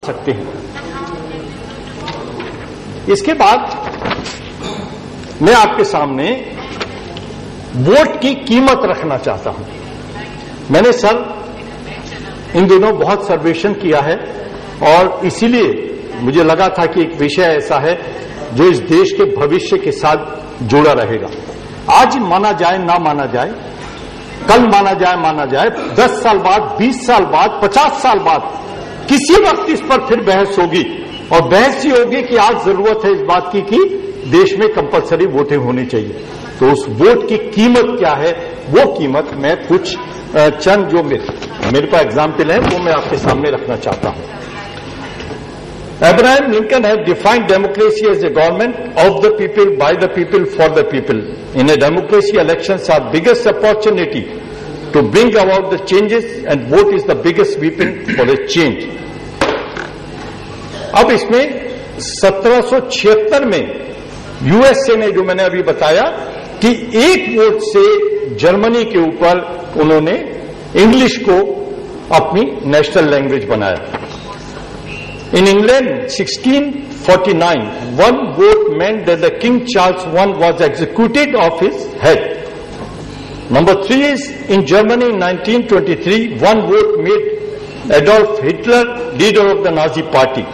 सकते हैं। इसके बाद मैं आपके सामने वोट की कीमत रखना चाहता हूं। मैंने सर इन दिनों बहुत सर्वेक्षण किया है और इसीलिए मुझे लगा था कि एक विषय ऐसा है जो इस देश के भविष्य के साथ जुड़ा रहेगा। आज माना जाए ना माना जाए, कल माना जाए 10 साल बाद, 20 साल बाद, 50 साल बाद किसी वक्त इस पर फिर बहस होगी और बहस ही होगी कि आज जरूरत है इस बात की कि देश में कंपलसरी वोटिंग होनी चाहिए। तो उस वोट की कीमत क्या है, वो कीमत मैं कुछ चंद जो मेरे पास एग्जाम्पल है वो मैं आपके सामने रखना चाहता हूं। Abraham Lincoln had defined democracy as a government of the people, by the people, for the people. In a democracy, elections are biggest opportunity to bring about the changes and vote is the biggest weapon for a change. अब इसमें 1776 में USA ने, जो मैंने अभी बताया कि एक वोट से जर्मनी के ऊपर उन्होंने इंग्लिश को अपनी नेशनल लैंग्वेज बनाया। In England, 1649, one vote meant that the King Charles I was executed off his head. Number 3 is in Germany in 1923, one vote made Adolf Hitler leader of the Nazi Party.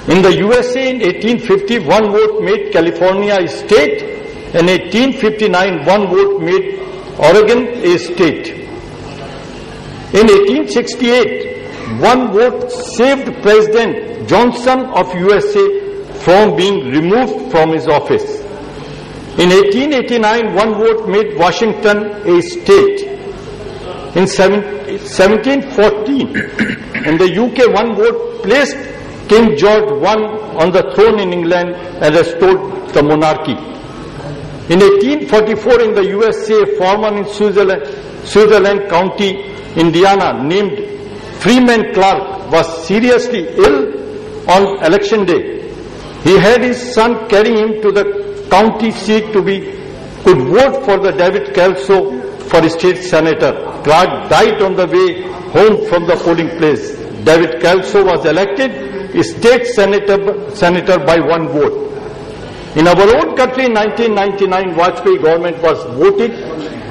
In the USA in 1850, one vote made California a state. In 1859, one vote made Oregon a state. In 1868, one vote saved President Johnson of USA from being removed from his office. In 1889, one vote made Washington a state. In 1714, in the UK, one vote placed King George I on the throne in England and restored the monarchy. In 1844, in the USA, a farmer in Sutherland County, Indiana, named Freeman Clark was seriously ill on election day. He had his son carry him to the county seat could vote for the David Kelso for state senator. Clark died on the way home from the polling place. David Kelso was elected state senator by one vote. In our own country in 1999, Vajpayee government was voted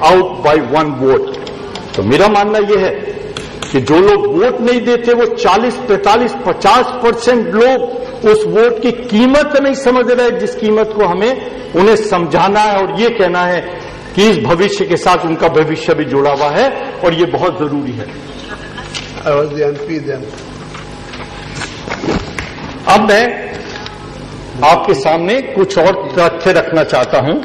out by one vote. तो मेरा मानना यह है कि जो लोग vote नहीं देते वो 40, 45, 50% लोग उस वोट की कीमत नहीं समझ रहे, जिस कीमत को हमें उन्हें समझाना है और ये कहना है कि इस भविष्य के साथ उनका भविष्य भी जुड़ा हुआ है और ये बहुत जरूरी है। अब मैं आपके सामने कुछ और तथ्य रखना चाहता हूं।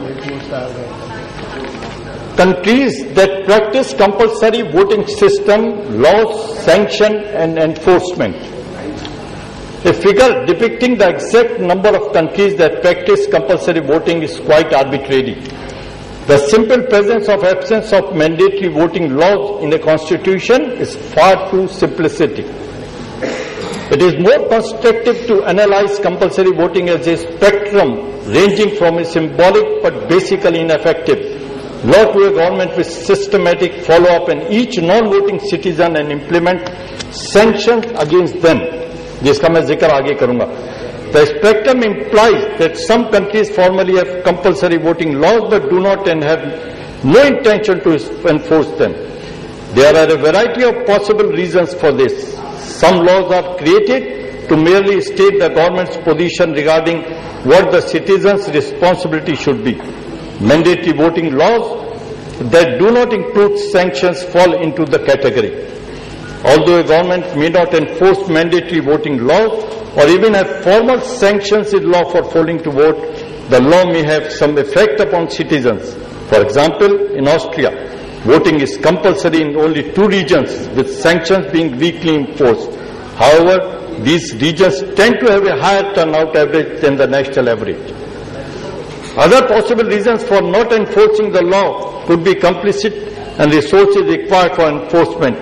Countries that practice compulsory voting system, laws, sanction and enforcement. A figure depicting the exact number of countries that practice compulsory voting is quite arbitrary. The simple presence of absence of mandatory voting laws in the constitution is far too simplistic. It is more constructive to analyze compulsory voting as a spectrum ranging from a symbolic but basically ineffective law to a government with systematic follow-up and each non-voting citizen and implement sanctions against them, जिसका मैं जिक्र आगे करूंगा. The spectrum implies that some countries formally have compulsory voting laws but do not and have no intention to enforce them. There are a variety of possible reasons for this. Some laws are created to merely state the government's position regarding what the citizens' responsibility should be. Mandatory voting laws that do not include sanctions fall into the category. Although a government may not enforce mandatory voting laws or even have formal sanctions in law for failing to vote, the law may have some effect upon citizens. For example, in Austria, voting is compulsory in only 2 regions, with sanctions being weakly enforced. However, these regions tend to have a higher turnout average than the national average. Other possible reasons for not enforcing the law could be complicit and resources required for enforcement.